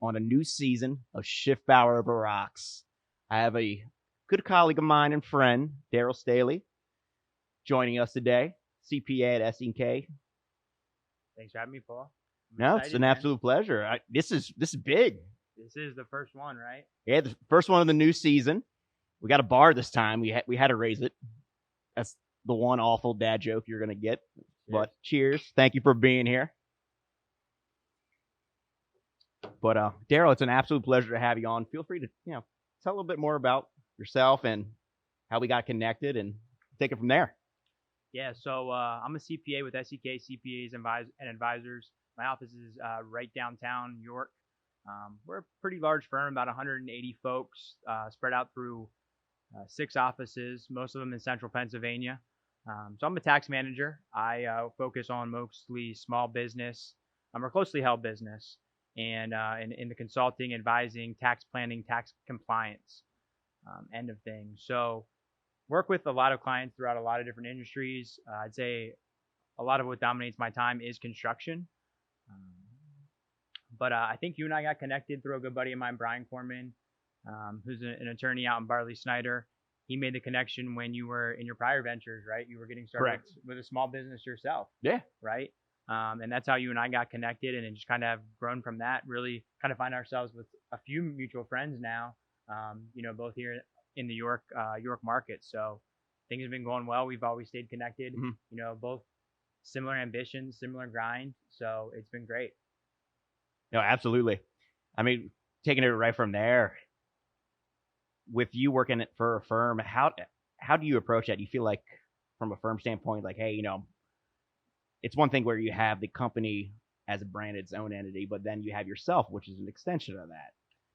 on a new season of Schiffbauer Over Rocks. I have a good colleague of mine and friend, Daryl Staley, joining us today, CPA at SEK. Thanks for having me, Paul. No, it's an absolute pleasure. This is big. This is the first one, right? Yeah, the first one of the new season. We got a bar this time. We had to raise it. That's the one awful dad joke you're gonna get. Cheers. But cheers. Thank you for being here. But Daryl, it's an absolute pleasure to have you on. Feel free to tell a little bit more about yourself and how we got connected, and take it from there. Yeah, so I'm a CPA with SEK CPAs Advisors. My office is right downtown New York. We're a pretty large firm, about 180 folks, spread out through 6 offices, most of them in central Pennsylvania. So I'm a tax manager. I focus on mostly small business, or closely held business, and in the consulting, advising, tax planning, tax compliance end of things. So work with a lot of clients throughout a lot of different industries. I'd say a lot of what dominates my time is construction. But I think you and I got connected through a good buddy of mine, Brian Corman, who's an attorney out in Barley Snyder. He made the connection when you were in your prior ventures, right? You were getting started with a small business yourself. Yeah. Right. And that's how you and I got connected, and just kind of have grown from that. Really kind of find ourselves with a few mutual friends now, both here in the York market. So things have been going well. We've always stayed connected, both similar ambitions, similar grind. So it's been great. No, absolutely. I mean, taking it right from there, with you working for a firm, how do you approach that? Do you feel like, from a firm standpoint, like, hey, it's one thing where you have the company as a brand, its own entity, but then you have yourself, which is an extension of that.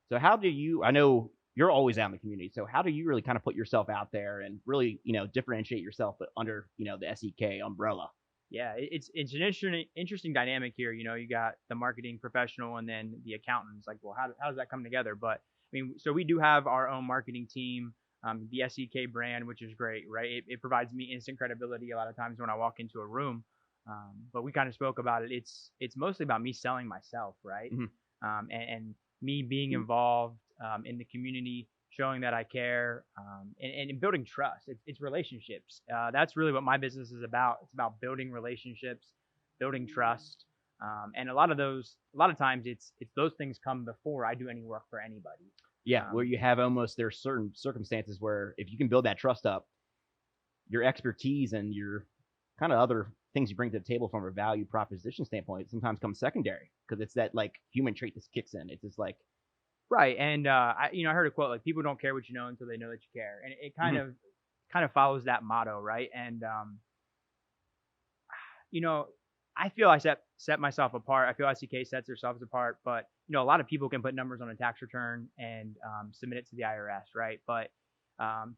So how do you, I know you're always out in the community, so how do you really kind of put yourself out there and really, differentiate yourself under, the SEK umbrella? Yeah, it's an interesting dynamic here. You got the marketing professional and then the accountants. Like, well, how does that come together? But I mean, so we do have our own marketing team, the SEK brand, which is great, right? It provides me instant credibility a lot of times when I walk into a room. But we kind of spoke about it. It's mostly about me selling myself, right? Mm-hmm. And me being involved in the community, showing that I care, and building trust. It's relationships. That's really what my business is about. It's about building relationships, building trust, and a lot of times it's those things come before I do any work for anybody. Yeah, where you have there's certain circumstances where if you can build that trust up, your expertise and your kind of other things you bring to the table from a value proposition standpoint sometimes comes secondary, because it's that like human trait that kicks in. It's just like, right. And I heard a quote, like, people don't care what you know until they know that you care, and it kind of follows that motto, right? And I feel I set myself apart. I feel SEK sets themselves apart, but a lot of people can put numbers on a tax return and submit it to the IRS, right? But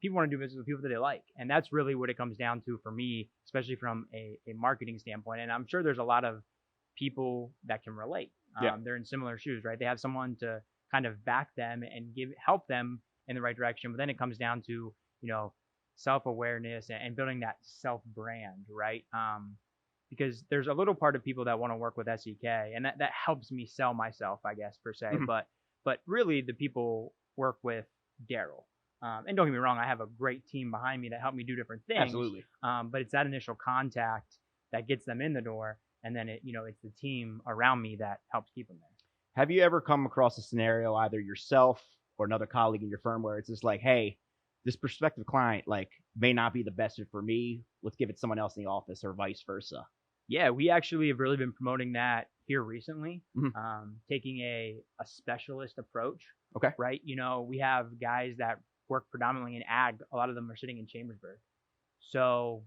people want to do business with people that they like, and that's really what it comes down to for me, especially from a marketing standpoint. And I'm sure there's a lot of people that can relate. They're in similar shoes, right? They have someone to kind of back them and help them in the right direction. But then it comes down to, self-awareness and building that self-brand, right? Because there's a little part of people that want to work with SEK, and that helps me sell myself, I guess, per se. Mm-hmm. But really the people work with Daryl. And don't get me wrong, I have a great team behind me that help me do different things. Absolutely. But it's that initial contact that gets them in the door, and then it's the team around me that helps keep them there. Have you ever come across a scenario, either yourself or another colleague in your firm, where it's just like, hey, this prospective client may not be the best fit for me. Let's give it to someone else in the office, or vice versa? Yeah, we actually have really been promoting that here recently, taking a specialist approach. Okay. Right. We have guys that work predominantly in ag. A lot of them are sitting in Chambersburg. So,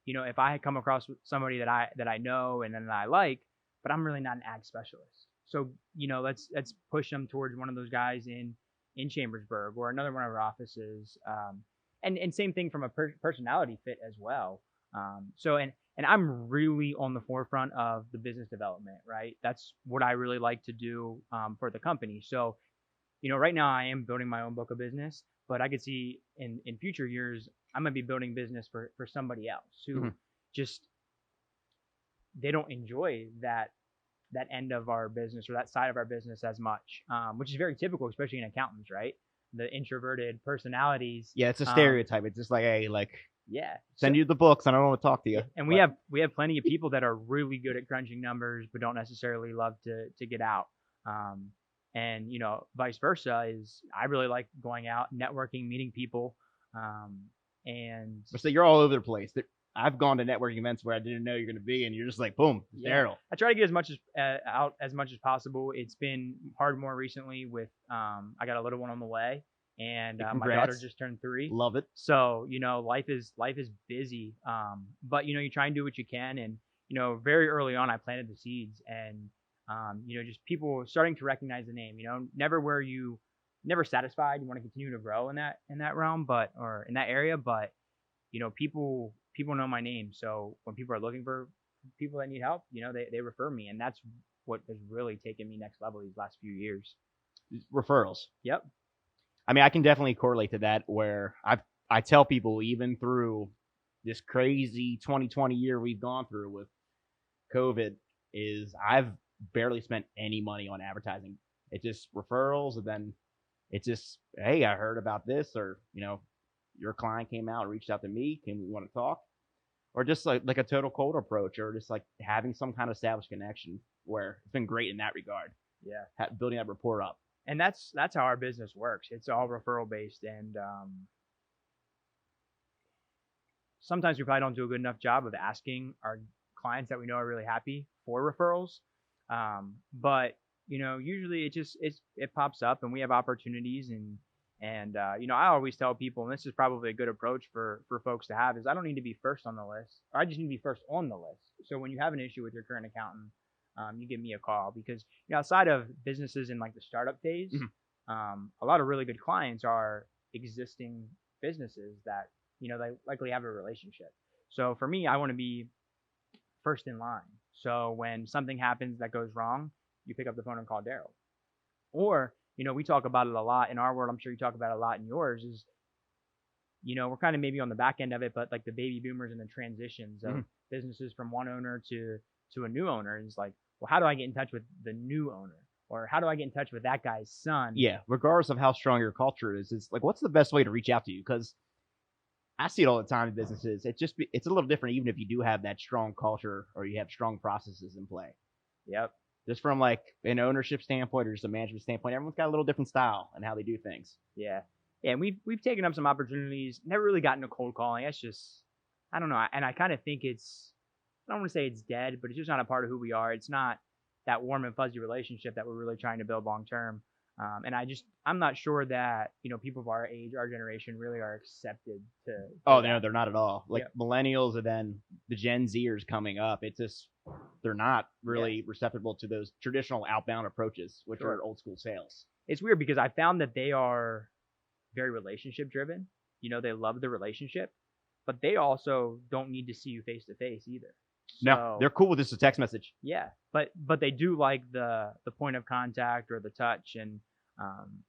if I had come across somebody that I know and then that I like, but I'm really not an ag specialist. So, let's push them towards one of those guys in Chambersburg or another one of our offices. And same thing from a personality fit as well. And I'm really on the forefront of the business development, right? That's what I really like to do for the company. So, right now I am building my own book of business, but I could see in future years, I'm going to be building business for somebody else who just, they don't enjoy that that end of our business or that side of our business as much, which is very typical, especially in accountants, right? The introverted personalities. Yeah, it's a stereotype. It's just like, hey, like, yeah, send you the books. I don't want to talk to you. And we have plenty of people that are really good at crunching numbers, but don't necessarily love to get out. And vice versa is I really like going out, networking, meeting people. And so you're all over the place. I've gone to networking events where I didn't know you're going to be, and you're just like, boom, Daryl. I try to get as much out as much as possible. It's been hard more recently with I got a little one on the way, and my daughter just turned 3. Love it. So life is busy. But you try and do what you can, and very early on I planted the seeds, and just people starting to recognize the name. Never satisfied. You want to continue to grow in that realm, or in that area, but people know my name. So when people are looking for people that need help, they refer me, and that's what has really taken me next level these last few years. Referrals. Yep. I mean, I can definitely correlate to that, where I tell people, even through this crazy 2020 year we've gone through with COVID, is I've barely spent any money on advertising. It's just referrals, and then it's just, hey, I heard about this, or your client came out and reached out to me. Can we want to talk? Or just like a total cold approach, or just like having some kind of established connection, where it's been great in that regard. Yeah. Building that rapport up. And that's how our business works. It's all referral based, and sometimes we probably don't do a good enough job of asking our clients that we know are really happy for referrals. But usually it pops up, and we have opportunities, and I always tell people, and this is probably a good approach for folks to have, is I don't need to be first on the list, or I just need to be first on the list. So when you have an issue with your current accountant, you give me a call, because outside of businesses in like the startup phase, a lot of really good clients are existing businesses that they likely have a relationship. So for me, I want to be first in line. So when something happens that goes wrong, you pick up the phone and call Daryl. Or we talk about it a lot in our world. I'm sure you talk about it a lot in yours. Is we're kind of maybe on the back end of it, but like the baby boomers and the transitions of businesses from one owner to a new owner. And it's like, well, how do I get in touch with the new owner? Or how do I get in touch with that guy's son? Yeah, regardless of how strong your culture is, it's like, what's the best way to reach out to you? Because I see it all the time in businesses. It's a little different, even if you do have that strong culture or you have strong processes in play. Yep. Just from like an ownership standpoint or just a management standpoint, everyone's got a little different style and how they do things. Yeah. Yeah, and we've taken up some opportunities. Never really gotten a cold calling. It's just, I don't know. And I kind of think I don't want to say it's dead, but it's just not a part of who we are. It's not that warm and fuzzy relationship that we're really trying to build long term. And I'm not sure that people of our age, our generation, really are accepted to. Oh no, they're not at all. Like millennials, and then the Gen Zers coming up. It's just they're not really receptive to those traditional outbound approaches, which are old school sales. It's weird because I found that they are very relationship driven. They love the relationship, but they also don't need to see you face to face either. No, they're cool with just a text message. Yeah, but they do like the point of contact or the touch, and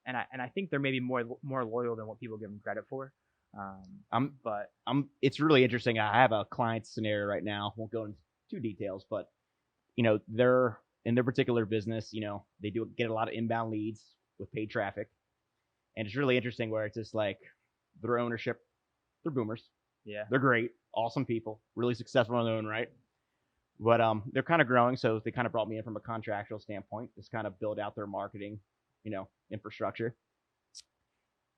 I think they're maybe more loyal than what people give them credit for. It's really interesting. I have a client scenario right now. Won't go into too details, but they're in their particular business. They do get a lot of inbound leads with paid traffic, and it's really interesting where it's just like their ownership. They're boomers. Yeah, they're great, awesome people, really successful in their own right. But they're kind of growing, so they kind of brought me in from a contractual standpoint, just kind of build out their marketing, infrastructure.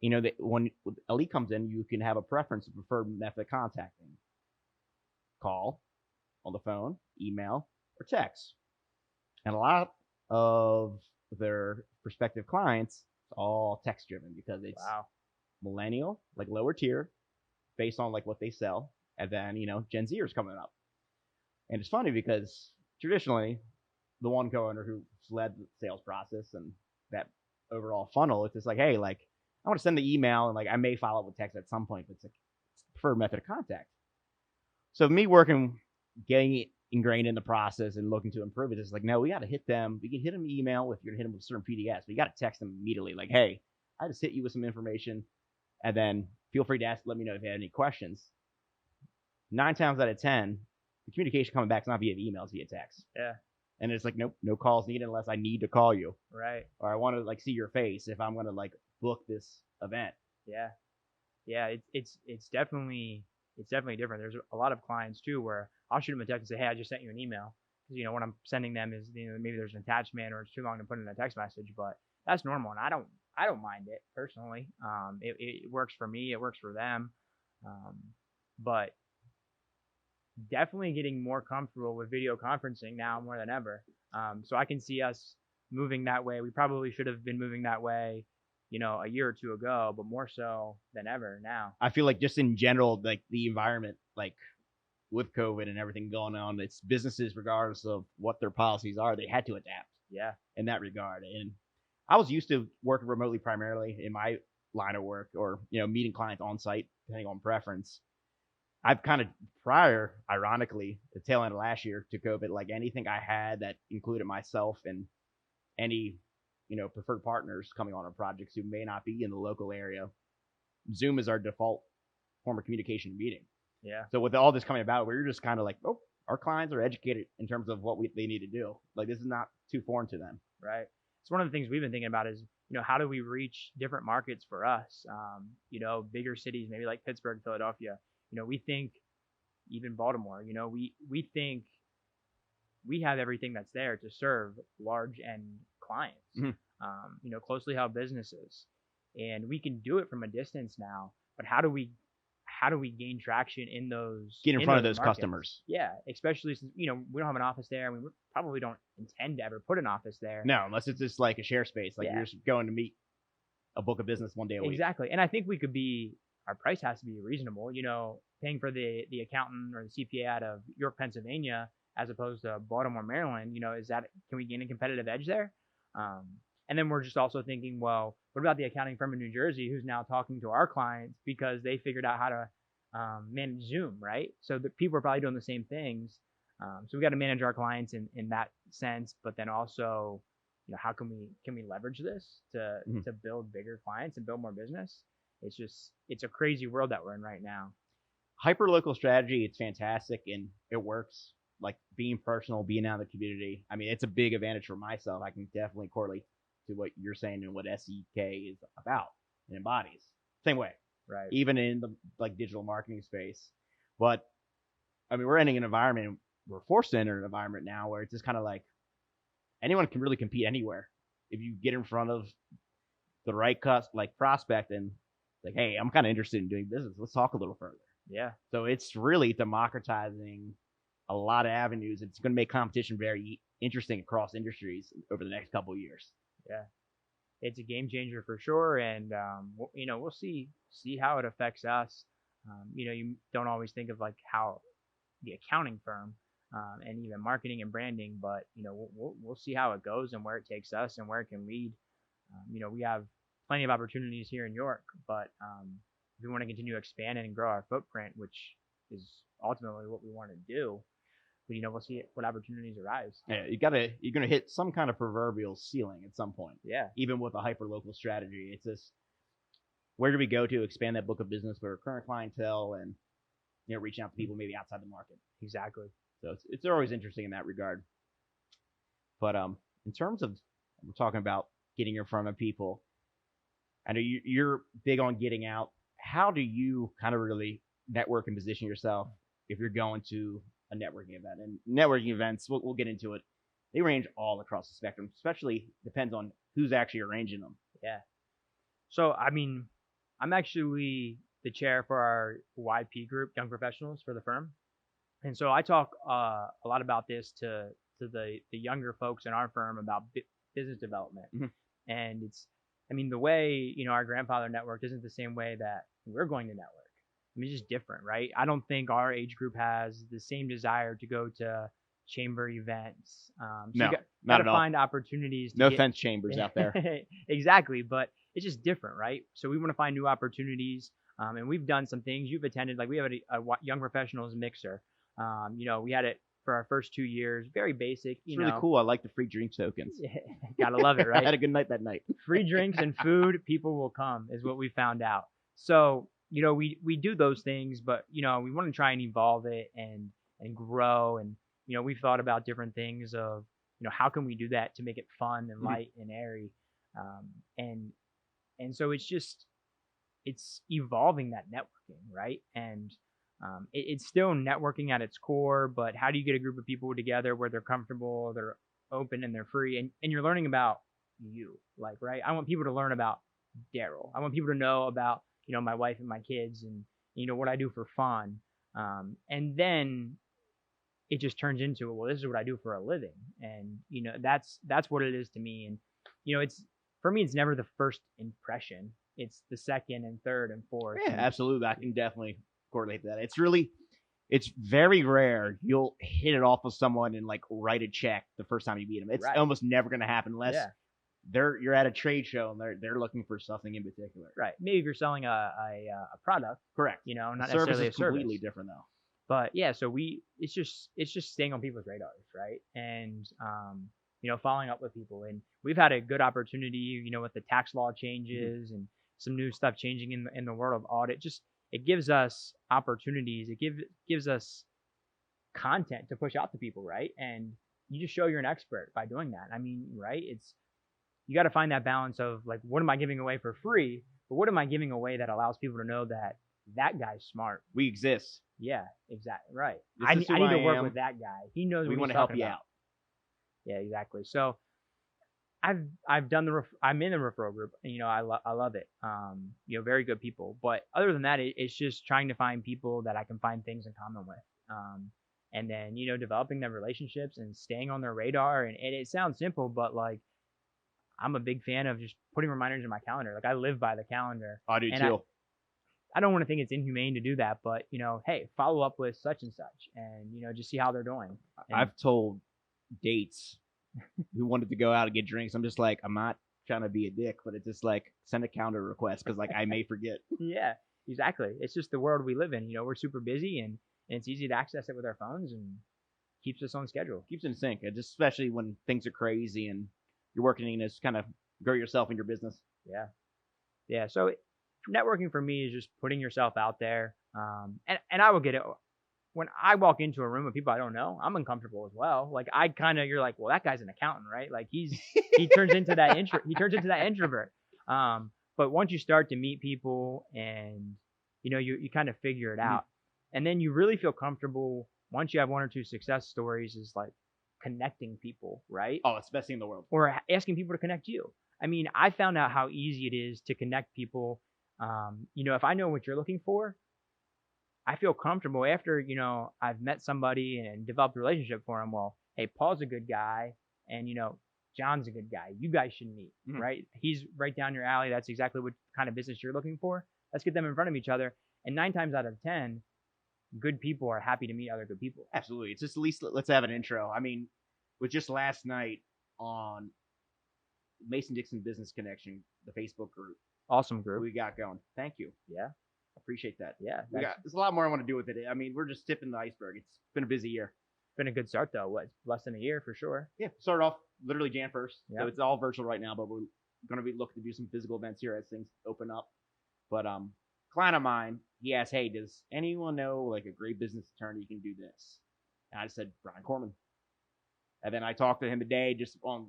When a lead comes in, you can have a preference, a preferred method of contacting. Call, on the phone, email, or text. And a lot of their prospective clients, it's all text driven because it's millennial, like lower tier, based on like what they sell, and then Gen Zers coming up. And it's funny because traditionally, the one co-owner who led the sales process and that overall funnel, it's just like, hey, like I want to send the email, and like I may follow up with text at some point, but it's like it's the preferred method of contact. So me getting it ingrained in the process and looking to improve it, it's like, no, we got to hit them. We can hit them email if you're gonna hit them with certain PDFs, but you got to text them immediately, like, hey, I just hit you with some information, and then feel free to let me know if you have any questions. 9 times out of 10. The communication coming back is not via email, it's via text. Yeah. And it's like, nope, no calls needed unless I need to call you, Right. or I want to like see your face if I'm gonna like book this event. Yeah. Yeah. It's definitely different. There's a lot of clients too where I'll shoot them a text and say, hey, I just sent you an email. Because what I'm sending them is maybe there's an attachment or it's too long to put in a text message, but that's normal and I don't mind it personally. It works for me. It works for them. But definitely getting more comfortable with video conferencing now more than ever. So I can see us moving that way. We probably should have been moving that way, a year or two ago, but more so than ever now. I feel like just in general, like the environment, like with COVID and everything going on, it's businesses, regardless of what their policies are, they had to adapt. Yeah. In that regard. And I was used to working remotely primarily in my line of work, or, meeting clients on site, depending on preference. I've kind of prior, ironically, the tail end of last year to COVID, like anything I had that included myself and any, preferred partners coming on our projects who may not be in the local area, Zoom is our default form of communication meeting. Yeah. So with all this coming about, we were just kind of like, oh, our clients are educated in terms of what they need to do. Like, this is not too foreign to them. Right. It's one of the things we've been thinking about is, how do we reach different markets for us? Bigger cities, maybe like Pittsburgh, Philadelphia. We think even Baltimore, we think we have everything that's there to serve large end clients, closely held businesses, and we can do it from a distance now. But how do we gain traction in those? Get in front of those markets? Customers. Yeah, especially since we don't have an office there, and we probably don't intend to ever put an office there. No, unless it's just like a share space, like you're just going to meet a book of business one day a week. Exactly, and I think we could be. Our price has to be reasonable. Paying for the accountant or the CPA out of York, Pennsylvania, as opposed to Baltimore, Maryland. Can we gain a competitive edge there? And then we're just also thinking, well, what about the accounting firm in New Jersey who's now talking to our clients because they figured out how to manage Zoom, right? So the people are probably doing the same things. So we got to manage our clients in that sense, but then also, how can we leverage this to build bigger clients and build more business? It's a crazy world that we're in right now. Hyper-local strategy, it's fantastic and it works. Like being personal, being out in the community. I mean, it's a big advantage for myself. I can definitely correlate to what you're saying and what SEK is about and embodies. Same way. Right. Even in the digital marketing space. But I mean, we're entering an environment, we're forced to enter an environment now where it's just kind of like anyone can really compete anywhere. If you get in front of the right prospect and like, hey, I'm kind of interested in doing business. Let's talk a little further. Yeah. So it's really democratizing a lot of avenues. It's going to make competition very interesting across industries over the next couple of years. Yeah. It's a game changer for sure. And, we'll see how it affects us. You don't always think of like how the accounting firm and even marketing and branding, but, we'll see how it goes and where it takes us and where it can lead. We have plenty of opportunities here in York, but if we want to continue expanding and grow our footprint, which is ultimately what we want to do, but we'll see what opportunities arise. Yeah, you're gonna hit some kind of proverbial ceiling at some point. Yeah. Even with a hyper local strategy, it's just where do we go to expand that book of business with our current clientele and reaching out to people maybe outside the market. Exactly. So it's always interesting in that regard. But in terms of we're talking about getting in front of people, I know you're big on getting out. How do you kind of really network and position yourself if you're going to a networking event? And networking events, we'll get into it. They range all across the spectrum, especially depends on who's actually arranging them. Yeah. So, I mean, I'm actually the chair for our YP group, Young Professionals for the firm. And so I talk a lot about this to the younger folks in our firm about business development. Mm-hmm. And the way, our grandfather networked isn't the same way that we're going to network. It's just different, right? I don't think our age group has the same desire to go to chamber events. No, you not at all. Find opportunities. No offense, chambers out there. Exactly, but it's just different, right? So we want to find new opportunities, and we've done some things. You've attended, like we have a young professionals mixer. We had it for our first 2 years, very basic. It's really cool. I like the free drink tokens. Gotta love it, right? I had a good night that night. Free drinks and food, people will come, is what we found out. So, we do those things, but, we want to try and evolve it and grow. And, we've thought about different things of, how can we do that to make it fun and Mhm. light and airy? And so it's evolving that networking, right? And it's still networking at its core, but how do you get a group of people together where they're comfortable, they're open, and they're free, and you're learning about you, like, right? I want people to learn about Daryl. I want people to know about my wife and my kids, and what I do for fun. And then it just turns into, well, this is what I do for a living, and that's what it is to me. And it's for me, it's never the first impression. It's the second and third and fourth. Yeah, absolutely. I can definitely correlate that. It's very rare you'll hit it off with someone and like write a check the first time you meet them. It's Right. almost never going to happen unless Yeah. you're at a trade show and they're looking for something in particular. Right. Maybe if you're selling a product, Correct. not The service necessarily a is completely service. different though. But yeah, so it's just staying on people's radars, right? And following up with people. And we've had a good opportunity, with the tax law changes and some new stuff changing in the world of audit. Just it gives us opportunities. It gives us content to push out to people, right? And you just show you're an expert by doing that. I mean, right? You got to find that balance of like, what am I giving away for free? But what am I giving away that allows people to know that guy's smart? We exist. Yeah, exactly. Right. This I is need who to I work am. with that guy. He knows We what want he's to help talking you about. out. Yeah, exactly. So I've done I'm in the referral group, and I love it. Very good people. But other than that, it's just trying to find people that I can find things in common with. And then developing their relationships and staying on their radar. And it sounds simple, but like I'm a big fan of just putting reminders in my calendar. Like I live by the calendar. I do And too. I don't want to think it's inhumane to do that, but hey, follow up with such and such, and just see how they're doing. And I've told dates who wanted to go out and get drinks. I'm just like, I'm not trying to be a dick, but it's just like send a calendar request because like I may forget. yeah, exactly. It's just the world we live in. We're super busy, and it's easy to access it with our phones, and keeps us on schedule. Keeps in sync, and just especially when things are crazy and you're working to kind of grow yourself in your business. Yeah. So networking for me is just putting yourself out there. And I will get it. When I walk into a room of people I don't know, I'm uncomfortable as well. Like you're like, well, that guy's an accountant, right? Like he turns into that introvert. But once you start to meet people and you kind of figure it out, and then you really feel comfortable once you have one or two success stories, is like connecting people, right? Oh, it's the best thing in the world. Or asking people to connect you. I mean, I found out how easy it is to connect people. If I know what you're looking for, I feel comfortable after, I've met somebody and developed a relationship for him. Well, hey, Paul's a good guy, and, John's a good guy. You guys should meet, right? He's right down your alley. That's exactly what kind of business you're looking for. Let's get them in front of each other. And 9 times out of 10, good people are happy to meet other good people. Absolutely. It's just at least let's have an intro. I mean, with just last night on Mason-Dixon Business Connection, the Facebook group. Awesome group. We got going. Thank you. Yeah. Appreciate that. Yeah. There's a lot more I want to do with it. I mean, we're just tipping the iceberg. It's been a busy year. Been a good start though. What, less than a year for sure. Yeah. Started off literally Jan 1st. Yeah. So it's all virtual right now, but we're going to be looking to do some physical events here as things open up. But client of mine, he asked, hey, does anyone know like a great business attorney who can do this? And I said, Brian Corman. And then I talked to him today just on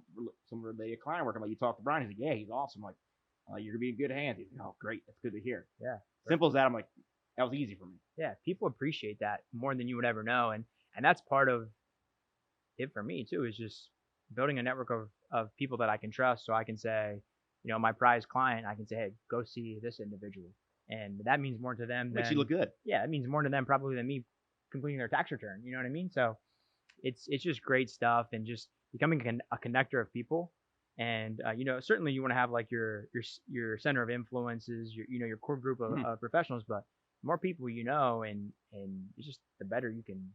some related client work. I'm like, you talked to Brian? He's like, yeah, he's awesome. I'm like, you're going to be in good hands. He's like, oh, great. That's good to hear. Yeah. Simple as that. I'm like, that was easy for me. Yeah. People appreciate that more than you would ever know. And that's part of it for me too, is just building a network of people that I can trust. So I can say, my prized client, I can say, hey, go see this individual. And that means more to them Makes you look good. Yeah. It means more to them probably than me completing their tax return. You know what I mean? So it's just great stuff, and just becoming a connector of people. And certainly you want to have like your center of influences, your core group of professionals, but the more people and it's just the better you can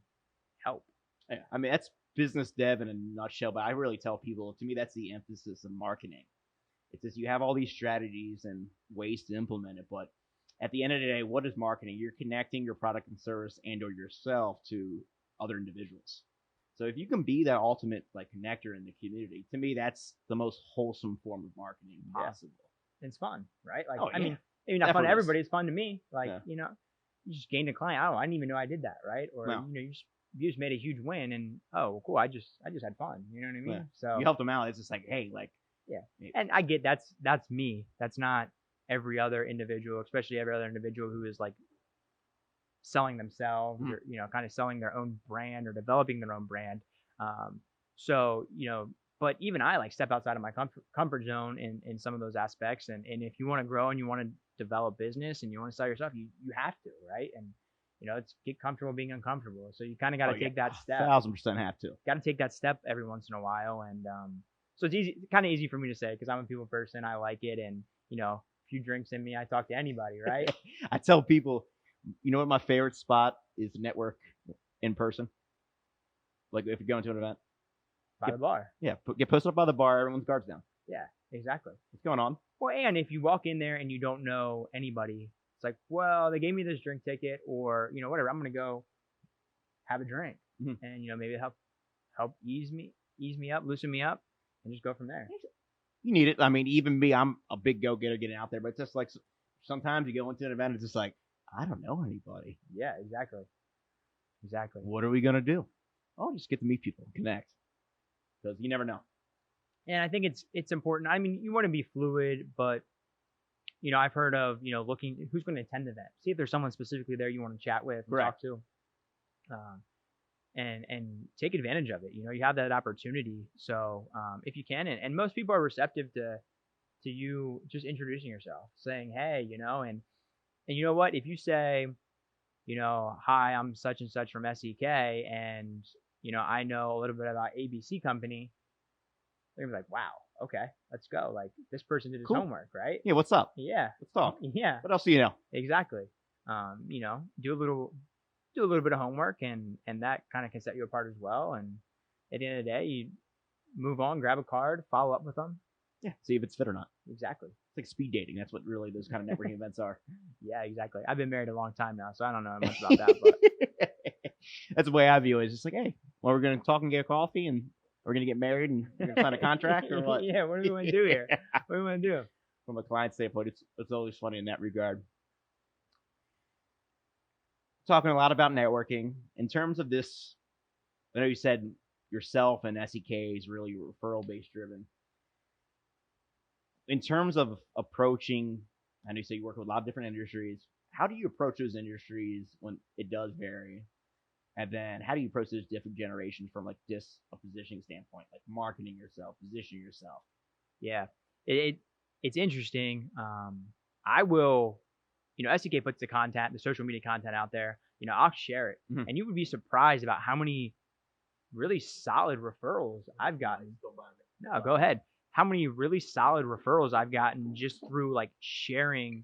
help. Yeah, I mean that's business dev in a nutshell. But I really tell people, to me, that's the emphasis of marketing. It's just you have all these strategies and ways to implement it, but at the end of the day, what is marketing? You're connecting your product and service and or yourself to other individuals. So if you can be that ultimate like connector in the community, to me, that's the most wholesome form of marketing possible. Yeah. It's fun, right? Like, I mean, maybe not Definitely fun to everybody. It's fun to me. Like, Yeah. You just gained a client. I didn't even know I did that, right? Or, No. you just you just made a huge win, and oh, cool, I just had fun. You know what I mean? Yeah. So You helped them out. It's just like, hey, like, yeah, and I get that's me. That's not every other individual, especially every other individual who is like selling themselves or kind of selling their own brand or developing their own brand. Um, so but even I like step outside of my comfort zone in some of those aspects. And if you want to grow and you want to develop business and you want to sell yourself, you have to, right? And it's get comfortable being uncomfortable. So you kind of got to take that step. 1,000% have to. Got to take that step every once in a while. And so it's easy, kind of easy for me to say because I'm a people person. I like it, and a few drinks in me, I talk to anybody, right? I tell people, you know what my favorite spot is to network in person? Like if you're going to an event. By the bar. Yeah, get posted up by the bar, everyone's guards down. Yeah, exactly. What's going on? Well, and if you walk in there and you don't know anybody, it's like, well, they gave me this drink ticket or, whatever, I'm going to go have a drink. Mm-hmm. And, maybe help ease me up, loosen me up, and just go from there. You need it. I mean, even me, I'm a big go-getter getting out there, but it's just like sometimes you go into an event, it's just like, I don't know anybody. Yeah, exactly. Exactly. What are we going to do? Oh, just get to meet people, connect. Because you never know. And I think it's important. I mean, you want to be fluid, but, I've heard of, looking who's going to attend the event. See if there's someone specifically there you want to chat with and talk to. And take advantage of it. You have that opportunity. So if you can, and most people are receptive to you just introducing yourself, saying, hey, and you know what, if you say, hi, I'm such and such from SEK, and I know a little bit about ABC company, they're gonna be like, wow, okay, let's go. Like this person did his homework, right? Yeah, what's up? Yeah, let's talk. Yeah. What else do you know? Exactly. Do a little bit of homework, and that kind of can set you apart as well. And at the end of the day, you move on, grab a card, follow up with them. Yeah, see if it's fit or not. Exactly. It's like speed dating. That's what really those kind of networking events are. Yeah, exactly. I've been married a long time now, so I don't know much about that. But that's the way I view it. It's just like, hey, well, we're going to talk and get a coffee, and we're going to get married, and we're going to sign a contract, or what? Yeah, what do we want to do here? What do we want to do? From a client standpoint, it's always funny in that regard. Talking a lot about networking. In terms of this, I know you said yourself and SEK is really referral-based driven. In terms of approaching, I know you say you work with a lot of different industries. How do you approach those industries when it does vary? And then how do you approach those different generations from like a positioning standpoint, like marketing yourself, positioning yourself? Yeah, it's interesting. I will, SEK puts the social media content out there. I'll share it, and you would be surprised about how many really solid referrals I've gotten. No, go ahead. How many really solid referrals I've gotten just through like sharing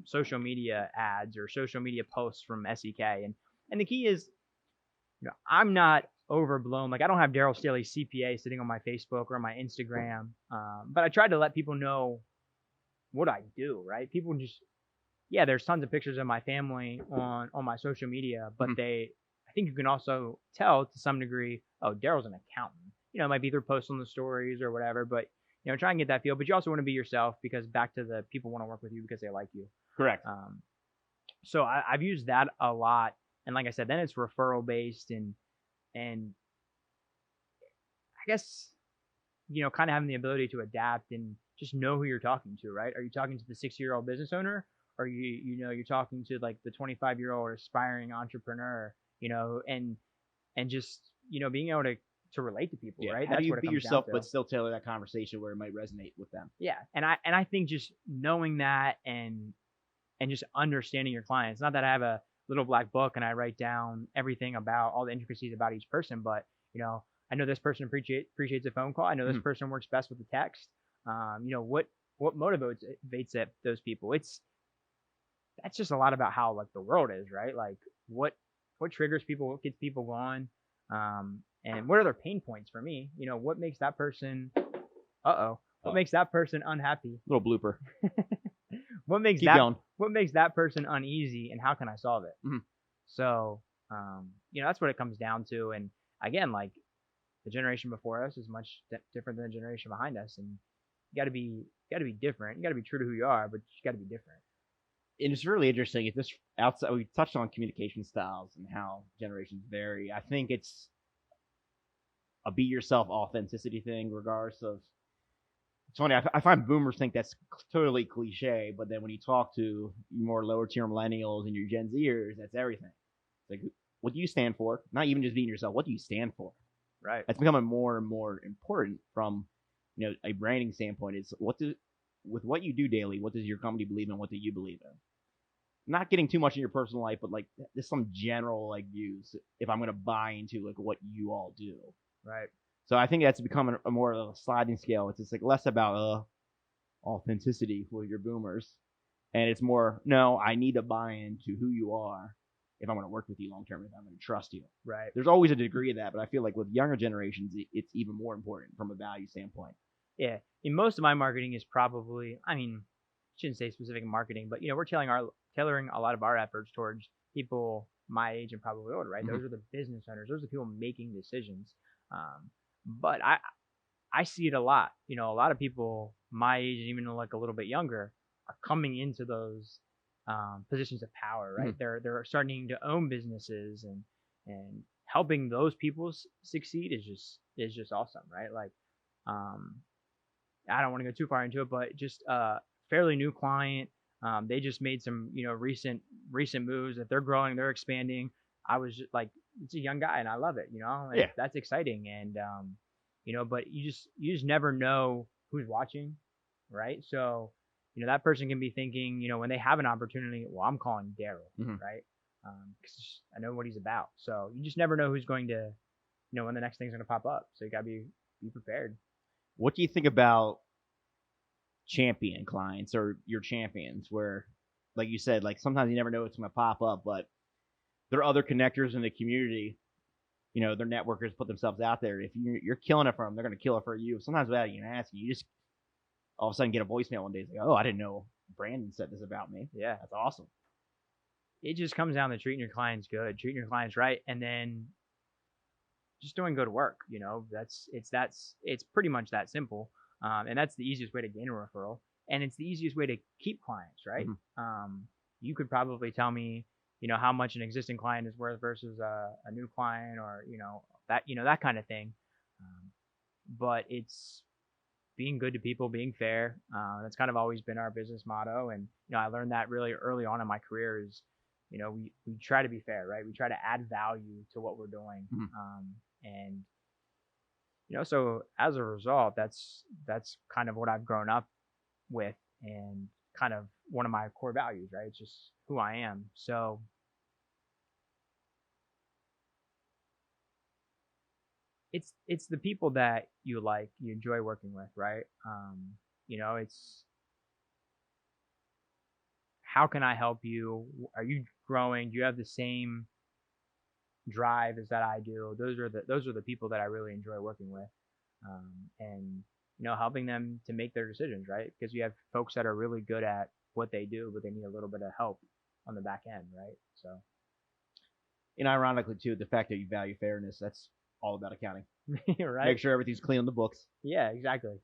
social media ads or social media posts from SEK. And the key is, I'm not overblown. Like I don't have Daryl Staley CPA sitting on my Facebook or on my Instagram. But I try to let people know what I do, right? People just, there's tons of pictures of my family on my social media, but I think you can also tell to some degree, oh, Daryl's an accountant. It might be through posts on the stories or whatever, but try and get that feel. But you also want to be yourself, because back to the people want to work with you because they like you. Correct. So I've used that a lot, and like I said, then it's referral based, and I guess kind of having the ability to adapt and just know who you're talking to, right? Are you talking to the 60-year-old business owner, or you're talking to like the 25-year-old aspiring entrepreneur, and just being able to relate to people, right? How do you be yourself but still tailor that conversation where it might resonate with them? Yeah, and I think just knowing that and just understanding your clients. Not that I have a little black book and I write down everything about all the intricacies about each person, but I know this person appreciates a phone call. I know this person works best with the text. What motivates those people? That's just a lot about how like the world is, right? Like what triggers people, what gets people going. And what are their pain points for me? What makes that person, what makes that person unhappy? Little blooper. What makes that person uneasy, and how can I solve it? Mm-hmm. So, that's what it comes down to. And again, like the generation before us is much different than the generation behind us. And you gotta be different. You gotta be true to who you are, but you gotta be different. it's really interesting. If this outside, we touched on communication styles and how generations vary. I think it's a be yourself authenticity thing, regardless of. It's funny. I find boomers think that's totally cliche, but then when you talk to more lower tier millennials and your Gen Zers, that's everything. It's like, what do you stand for? Not even just being yourself. What do you stand for? Right. That's becoming more and more important from a branding standpoint. Is with what you do daily, what does your company believe in? What do you believe in? Not getting too much in your personal life, but like just some general like views. If I'm going to buy into like what you all do, Right. so I think that's becoming a more of a sliding scale. It's just like less about authenticity with your boomers, and it's more no. I need to buy into who you are if I'm going to work with you long term. If I'm going to trust you, Right. there's always a degree of that, but I feel like with younger generations, it's even more important from a value standpoint. Yeah. And most of my marketing is probably, I mean, shouldn't say specific marketing, but we're tailoring a lot of our efforts towards people my age and probably older, right? Mhm. Those are the business owners. Those are the people making decisions. But I see it a lot. A lot of people my age and even like a little bit younger are coming into those positions of power, right? They're starting to own businesses and helping those people succeed is just awesome, right? Like, I don't want to go too far into it, but just a fairly new client. They just made some recent moves. If they're growing, they're expanding. I was just like, it's a young guy, and I love it. And Yeah. that's exciting. And but you just never know who's watching, right? So that person can be thinking, when they have an opportunity, well, I'm calling Daryl, right? Because I know what he's about. So you just never know who's going to, when the next thing's going to pop up. So you gotta be prepared. What do you think about champion clients or your champions where, like you said, like sometimes you never know what's going to pop up, but there are other connectors in the community, their networkers put themselves out there. If you're killing it for them, they're going to kill it for you. Sometimes without even asking, you just all of a sudden get a voicemail one day. It's like, oh, I didn't know Brandon said this about me. Yeah. That's awesome. It just comes down to treating your clients good, treating your clients right, and then just doing good work. It's pretty much that simple. And that's the easiest way to gain a referral, and it's the easiest way to keep clients, right? You could probably tell me, how much an existing client is worth versus a new client, or that kind of thing. But it's being good to people, being fair. That's kind of always been our business motto, and I learned that really early on in my career. Is we try to be fair, right? We try to add value to what we're doing, and so as a result, that's kind of what I've grown up with, and kind of one of my core values, right? It's just who I am. So it's the people that you enjoy working with, right? It's how can I help you? Are you growing? Do you have the same drive as that I do? Those are the people that I really enjoy working with, and helping them to make their decisions, right? Because you have folks that are really good at what they do, but they need a little bit of help on the back end, right? So, and ironically too, the fact that you value fairness, that's all about accounting. Right? Make sure everything's clean on the books. Yeah, exactly.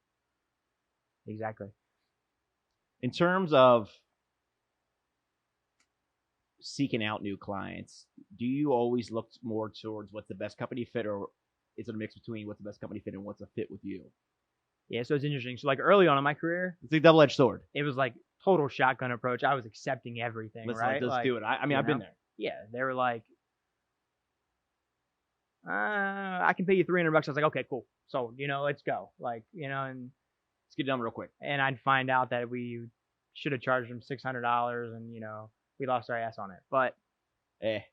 In terms of seeking out new clients, do you always look more towards what's the best company fit, or is it a mix between what's the best company fit and what's a fit with you? Yeah, so it's interesting. So like early on in my career, it's a double-edged sword. It was like total shotgun approach. I was accepting everything, right? Let's do it. I mean, I've been there. Yeah, they were like, I can pay you $300. I was like, okay, cool. So let's go. Like, and let's get it done real quick. And I'd find out that we should have charged them $600, and we lost our ass on it. But it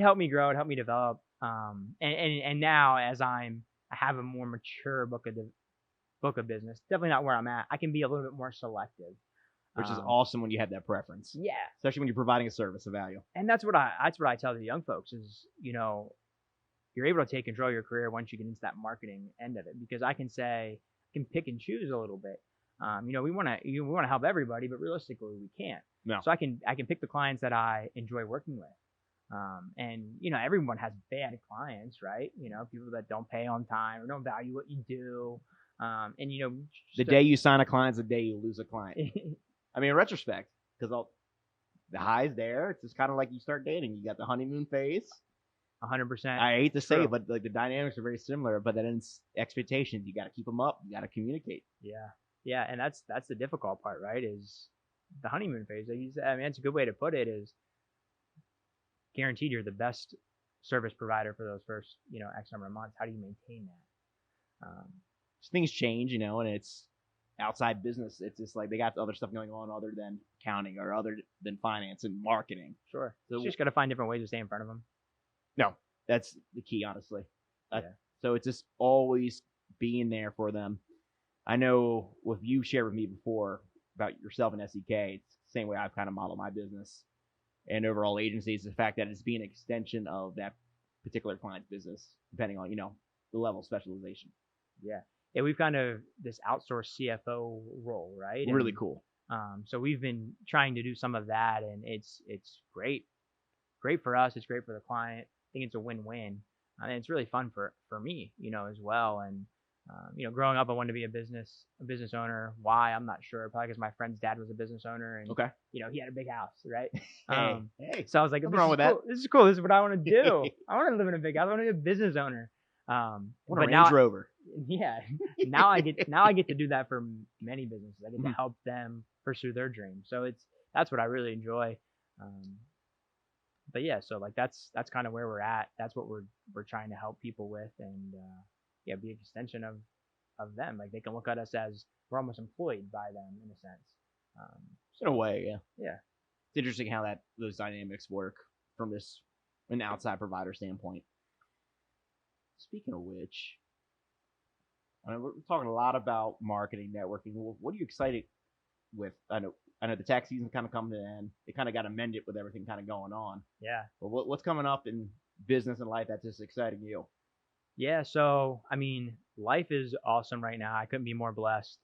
helped me grow. It helped me develop. And now as I have a more mature book of business, definitely not where I'm at. I can be a little bit more selective, which is awesome when you have that preference. Yeah, especially when you're providing a service of value. And that's what I tell the young folks is, you're able to take control of your career once you get into that marketing end of it, because I can pick and choose a little bit. We want to help everybody, but realistically we can't. No. So I can pick the clients that I enjoy working with. And everyone has bad clients, right? People that don't pay on time or don't value what you do. And the day you sign a client is the day you lose a client. I mean, in retrospect, because the highs there. It's just kind of like you start dating. You got the honeymoon phase. 100%. I hate to say True. it, but like the dynamics are very similar. But then it's expectations. You got to keep them up. You got to communicate. Yeah, and that's the difficult part, right? Is the honeymoon phase. Like you said, I mean, that's a good way to put it. Is guaranteed you're the best service provider for those first, X number of months. How do you maintain that? Things change, and it's outside business. It's just like they got other stuff going on other than accounting or other than finance and marketing. Sure. So You just got to find different ways to stay in front of them. No, that's the key, honestly. Yeah. So it's just always being there for them. I know what you shared with me before about yourself and SEK, it's the same way I've kind of modeled my business and overall agencies, the fact that it's being an extension of that particular client's business, depending on, the level of specialization. Yeah, we've kind of this outsourced CFO role, right? Really cool. So we've been trying to do some of that, and it's great for us. It's great for the client. I think it's a win-win, and it's really fun for me, as well. And growing up, I wanted to be a business owner. Why? I'm not sure. Probably because my friend's dad was a business owner, and okay, he had a big house, right? Hey. So I was like, what's wrong with that? This is cool. This is what I want to do. I want to live in a big house. I want to be a business owner. What a Range Rover. Yeah. Now I get to do that for many businesses. I get to help them pursue their dreams. So that's what I really enjoy. But yeah, so like that's kind of where we're at. That's what we're trying to help people with, and be an extension of them. Like they can look at us as we're almost employed by them in a sense. In a way, yeah. Yeah. It's interesting how those dynamics work from an outside provider standpoint. Speaking of which, I mean, we're talking a lot about marketing, networking. What are you excited with? I know the tax season's kind of coming to an end. It kind of got amended with everything kind of going on. Yeah. But what's coming up in business and life that's just exciting you? Yeah. So, I mean, life is awesome right now. I couldn't be more blessed.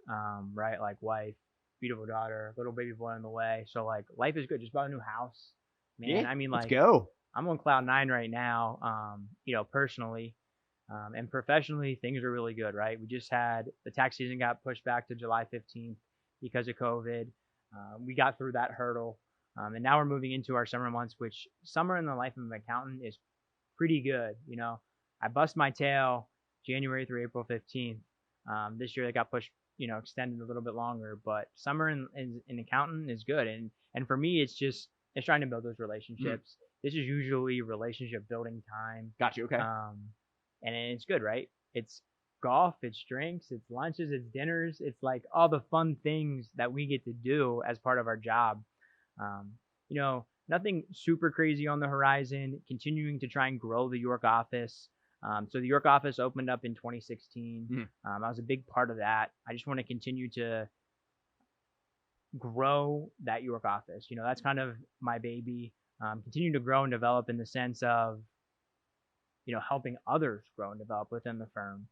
Right. Like wife, beautiful daughter, little baby boy on the way. So like life is good. Just bought a new house. Man, yeah, I mean, let's like go. I'm on cloud 9 right now. Personally. And professionally, things are really good, right? We just had the tax season got pushed back to July 15th because of COVID. We got through that hurdle. And now we're moving into our summer months, which summer in the life of an accountant is pretty good. I bust my tail January through April 15th. This year they got pushed, extended a little bit longer, but summer in accountant is good. And for me, it's trying to build those relationships. This is usually relationship building time. Got you. Okay. And it's good, right? It's golf, it's drinks, it's lunches, it's dinners. It's like all the fun things that we get to do as part of our job. Nothing super crazy on the horizon, continuing to try and grow the York office. So the York office opened up in 2016. I was a big part of that. I just want to continue to grow that York office. That's kind of my baby. Continue to grow and develop in the sense of helping others grow and develop within the firm,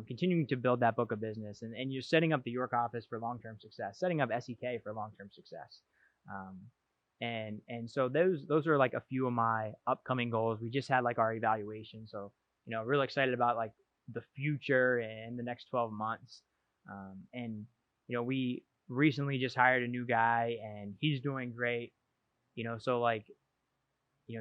continuing to build that book of business, and you're setting up the York office for long-term success, setting up SEK for long-term success. And so those are like a few of my upcoming goals. We just had like our evaluation. So, really excited about like the future and the next 12 months. We recently just hired a new guy and he's doing great, so like,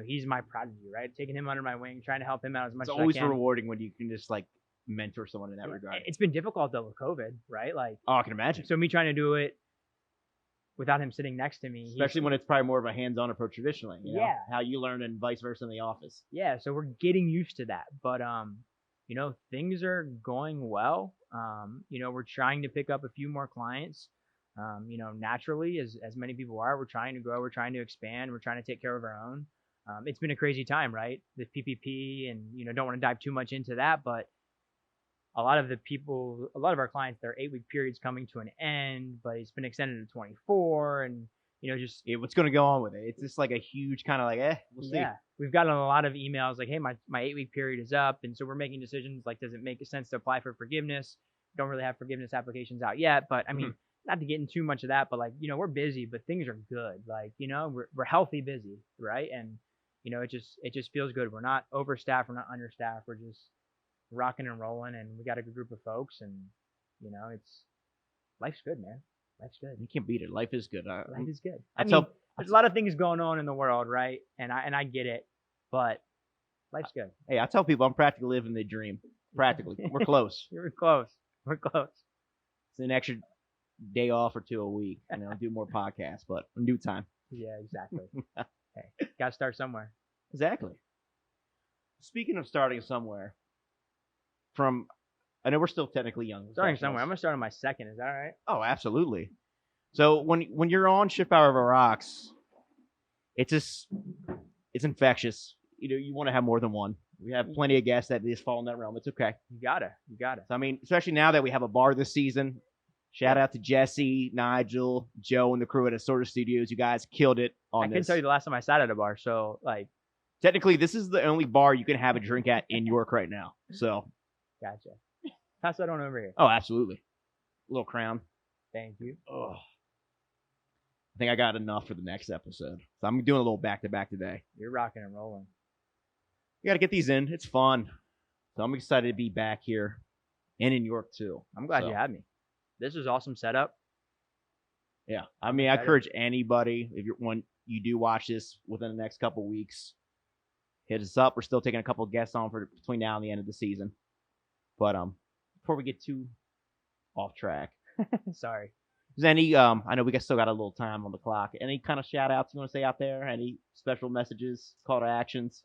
he's my prodigy, right? Taking him under my wing, trying to help him out as much as I can. It's always rewarding when you can just like mentor someone in that regard. It's been difficult though with COVID, right? Like, I can imagine. So me trying to do it without him sitting next to me. Especially when it's probably more of a hands-on approach traditionally. Yeah. How you learn and vice versa in the office. Yeah. So we're getting used to that. But, things are going well. We're trying to pick up a few more clients. Naturally, as many people are, we're trying to grow, we're trying to expand, we're trying to take care of our own. It's been a crazy time, right? The PPP, and don't want to dive too much into that, but a lot of our clients, their 8-week period's coming to an end, but it's been extended to 24, and what's going to go on with it? It's just like a huge kind of like, we'll see. Yeah, we've gotten a lot of emails like, hey, my 8-week period is up, and so we're making decisions like, does it make sense to apply for forgiveness? Don't really have forgiveness applications out yet, but I mean, not to get into too much of that, but like, we're busy, but things are good. Like, we're healthy busy, right? And it just feels good. We're not overstaffed. We're not understaffed. We're just rocking and rolling, and we got a good group of folks, and life's good, man. Life's good. You can't beat it. Life is good. Life is good. I tell There's a lot of things going on in the world, right? And I get it, but life's good. Hey, I tell people I'm practically living the dream. Practically. We're close. We're close. We're close. It's an extra day off or two a week. Do more podcasts, but in due time. Yeah, exactly. Hey, gotta start somewhere. Exactly. Speaking of starting somewhere, I know we're still technically young. Starting somewhere. I'm gonna start on my second. Is that all right? Oh, absolutely. So when you're on Schiffbauer Over Rocks, it's infectious. You want to have more than one. We have plenty of guests that just fall in that realm. It's okay. You gotta. So, I mean, especially now that we have a bar this season. Shout out to Jesse, Nigel, Joe, and the crew at Assorted Studios. You guys killed it on this. I can tell you the last time I sat at a bar. So, technically, this is the only bar you can have a drink at in York right now. So, gotcha. Pass that on over here. Oh, absolutely. Little crown. Thank you. Oh, I think I got enough for the next episode. So I'm doing a little back-to-back today. You're rocking and rolling. You got to get these in. It's fun. So I'm excited to be back here and in York, too. I'm glad you had me. This is awesome setup. Yeah. I mean, I encourage anybody, when you do watch this within the next couple weeks, hit us up. We're still taking a couple of guests on for between now and the end of the season. But before we get too off track. Sorry. Is any I know we still got a little time on the clock. Any kind of shout outs you want to say out there? Any special messages, call to actions?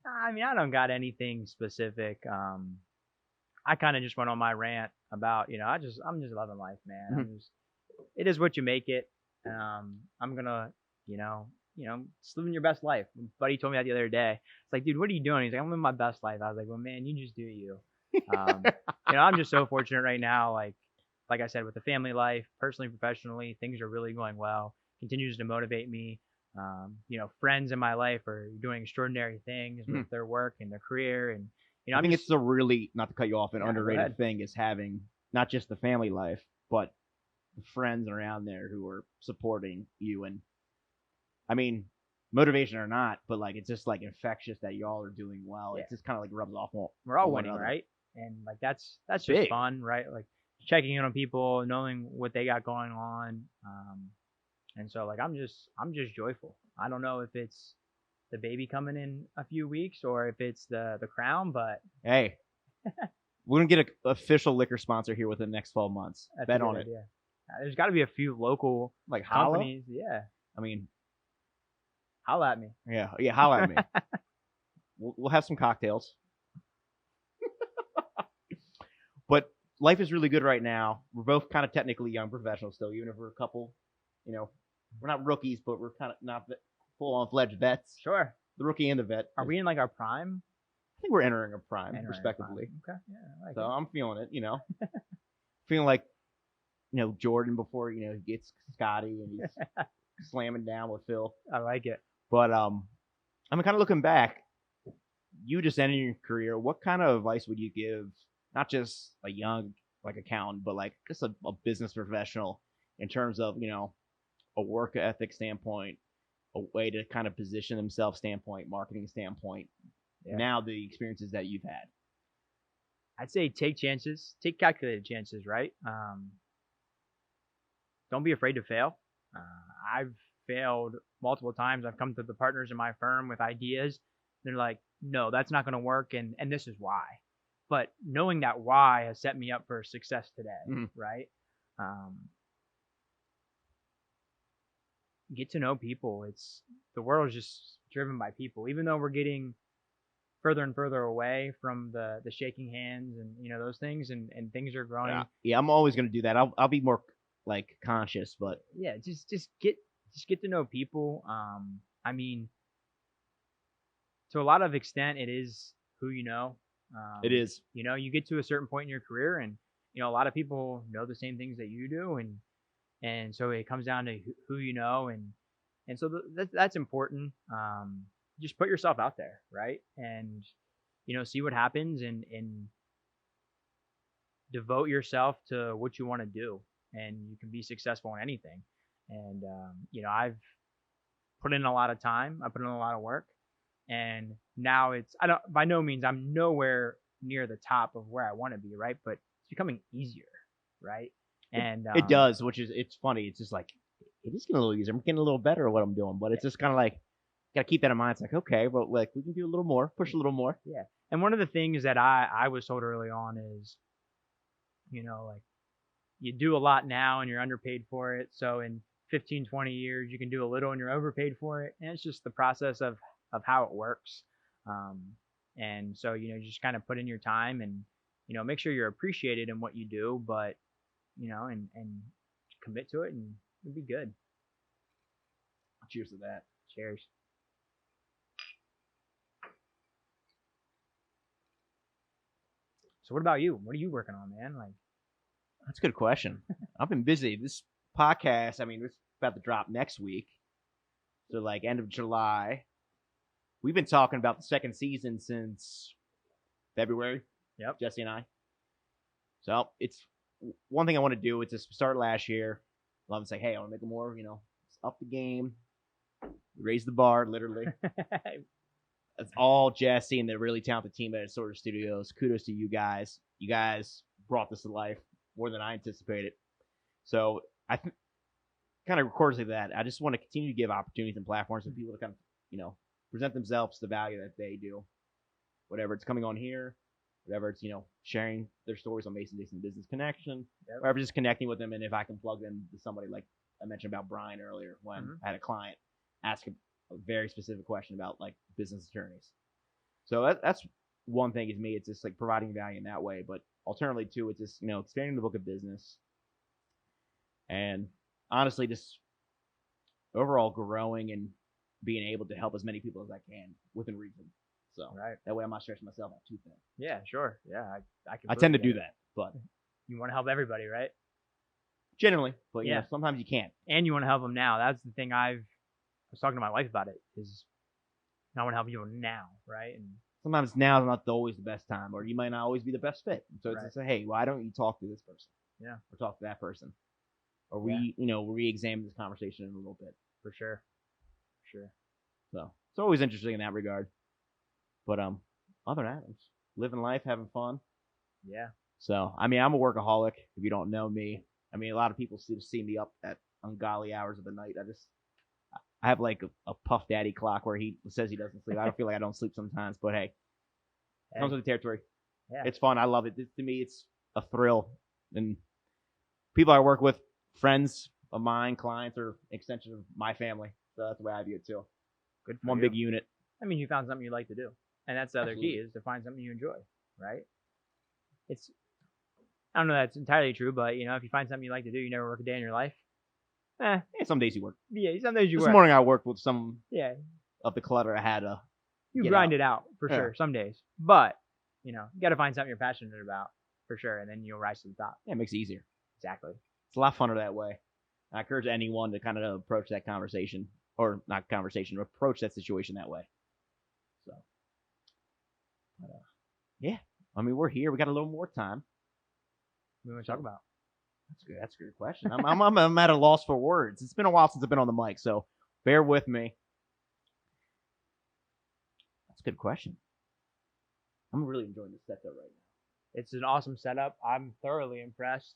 I mean, I don't got anything specific. I kind of just went on my rant about, I'm just loving life, man. Mm-hmm. It is what you make it. I'm gonna, just living your best life. My buddy told me that the other day. It's like, dude, what are you doing? He's like, I'm living my best life. I was like, well, man, you just do you. I'm just so fortunate right now. Like I said, with the family life, personally, professionally, things are really going well. Continues to motivate me. Friends in my life are doing extraordinary things with their work and their career. And, I think it's a really, not to cut you off, an underrated thing is having not just the family life, but the friends around there who are supporting you. And I mean, motivation or not, but it's just infectious that y'all are doing well. Yeah. It just kind of rubs off. We're all winning, right? And that's just big. Fun, right? Checking in on people, knowing what they got going on. And so I'm just joyful. I don't know if it's the baby coming in a few weeks or if it's the crown, but hey, we're gonna get an official liquor sponsor here within the next 12 months. Bet on it. Yeah, there's got to be a few local companies. Yeah, I mean, holla at me. Yeah, holla at me. We'll have some cocktails. But life is really good right now. We're both kind of technically young professionals still, even if we're a couple. We're not rookies, but we're kind of not full-on fledged vets. Sure. The rookie and the vet. Are we in our prime? I think we're entering a prime, respectively. Okay. Yeah. I like it. I'm feeling it. Feeling like, Jordan before, he gets Scotty and he's slamming down with Phil. I like it. But I'm kind of looking back. You just ended your career. What kind of advice would you give, not just a young accountant, but just a business professional in terms of, a work ethic standpoint, a way to kind of position themselves standpoint, marketing standpoint, now the experiences that you've had? I'd say take chances, take calculated chances, right? Don't be afraid to fail. I've failed multiple times. I've come to the partners in my firm with ideas. They're like, no, that's not going to work. And this is why. But knowing that why has set me up for success today, right? Get to know people. The world is just driven by people. Even though we're getting further and further away from the shaking hands and those things, and things are growing. Yeah, I'm always going to do that. I'll be more conscious, but yeah, just get to know people. I mean, to a lot of extent, it is who you know. It is. You get to a certain point in your career, and a lot of people know the same things that you do, and so it comes down to who you know, and so that's important. Just put yourself out there, right? And see what happens, and devote yourself to what you want to do, and you can be successful in anything. And I've put in a lot of time. I put in a lot of work, and now by no means I'm nowhere near the top of where I want to be, right? But it's becoming easier, right? And it does, which is, it's funny. It's just it is getting a little easier. I'm getting a little better at what I'm doing, but it's just kind of like, got to keep that in mind. It's like, okay, but like we can do a little more, push a little more. Yeah. And one of the things that I was told early on is, like you do a lot now and you're underpaid for it. So in 15, 20 years, you can do a little and you're overpaid for it. And it's just the process of how it works. And so, you just kind of put in your time and, make sure you're appreciated in what you do, but, and commit to it and it'll be good. Cheers to that. Cheers. So what about you? What are you working on, man? Like, that's a good question. I've been busy. This podcast, it's about to drop next week. So like end of July. We've been talking about the second season since February. Yep. Jesse and I. So it's one thing I want to do. It's just start last year. I love to say, hey, I want to make it more, up the game, raise the bar, literally. It's all Jesse and the really talented team at Sorter Studios. Kudos to you guys. You guys brought this to life more than I anticipated. So I kind of records like that. I just want to continue to give opportunities and platforms for people to kind of, present themselves to the value that they do. Whatever it's coming on here, whatever it's, sharing their stories on Mason Dixon Business Connection, whatever, just connecting with them. And if I can plug them to somebody like I mentioned about Brian earlier when I had a client ask a very specific question about like business attorneys. So that's one thing is me. It's just like providing value in that way. But alternatively too, it's just, expanding the book of business and honestly just overall growing and being able to help as many people as I can within reason. So that way I'm not stretching myself out too thin. Yeah, sure. Yeah, I tend to do that, but you want to help everybody, right? Generally, but sometimes you can't. And you want to help them now. That's the thing I was talking to my wife about it is I want to help you now, right? And sometimes now is not always the best time, or you might not always be the best fit. So it's just hey, why don't you talk to this person? Yeah. Or talk to that person. Or re-examine this conversation in a little bit. For sure. So it's always interesting in that regard. But other than that, I'm just living life, having fun. Yeah. So I'm a workaholic. If you don't know me, a lot of people see me up at ungodly hours of the night. I have like a Puff Daddy clock where he says he doesn't sleep. I don't feel like I don't sleep sometimes, but hey, it comes with the territory. Yeah. It's fun. I love it. To me, it's a thrill. And people I work with, friends of mine, clients, or extension of my family. So that's the way I view it too. Good for One you. big unit. You found something you like to do. And that's the other key is to find something you enjoy, right? I don't know that's entirely true, but if you find something you like to do, you never work a day in your life. Some days you work. Yeah, some days you work. This morning I worked with some of the clutter I had. You grind it out for sure some days. But, you got to find something you're passionate about for sure, and then you'll rise to the top. Yeah, it makes it easier. Exactly. It's a lot funner that way. I encourage anyone to kind of approach that conversation, or not conversation, approach that situation that way. So, we're here. We got a little more time. What do you want to talk about? That's a good question. I'm at a loss for words. It's been a while since I've been on the mic, so bear with me. That's a good question. I'm really enjoying this setup right now. It's an awesome setup. I'm thoroughly impressed.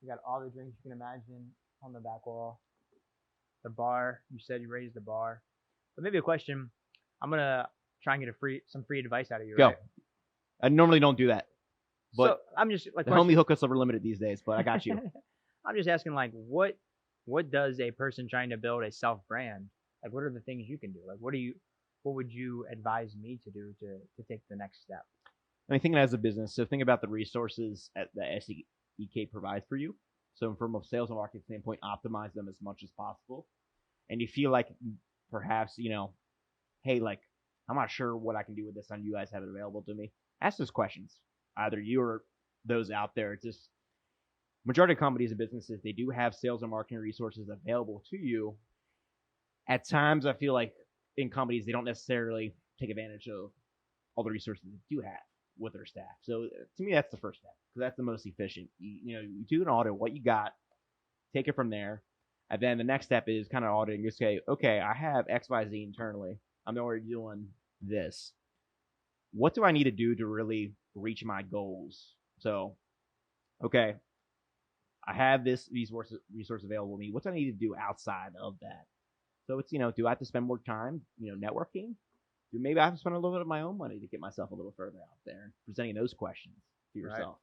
You got all the drinks you can imagine on the back wall. The bar, you said you raised the bar. But maybe a question. I'm gonna try and get some free advice out of you. Go. Right? I normally don't do that. But so I'm just like the homie hookups are limited these days, but I got you. I'm just asking, like, what does a person trying to build a self brand, like, what are the things you can do? Like, what would you advise me to do to take the next step? Thinking as a business, so think about the resources that SEK provides for you. So from a sales and marketing standpoint, optimize them as much as possible. And you feel like perhaps, hey, like, I'm not sure what I can do with this, and you guys have it available to me. Ask those questions. Either you or those out there. It's just majority of companies and businesses, they do have sales and marketing resources available to you. At times, I feel like in companies, they don't necessarily take advantage of all the resources they do have with their staff. So to me, that's the first step because that's the most efficient. You do an audit, what you got, take it from there. And then the next step is kind of auditing. You say, okay, I have XYZ internally. I'm already doing this. What do I need to do to really reach my goals? So, okay, I have these resources available to me. What do I need to do outside of that? So it's, do I have to spend more time, networking? Do maybe I have to spend a little bit of my own money to get myself a little further out there and presenting those questions to yourself.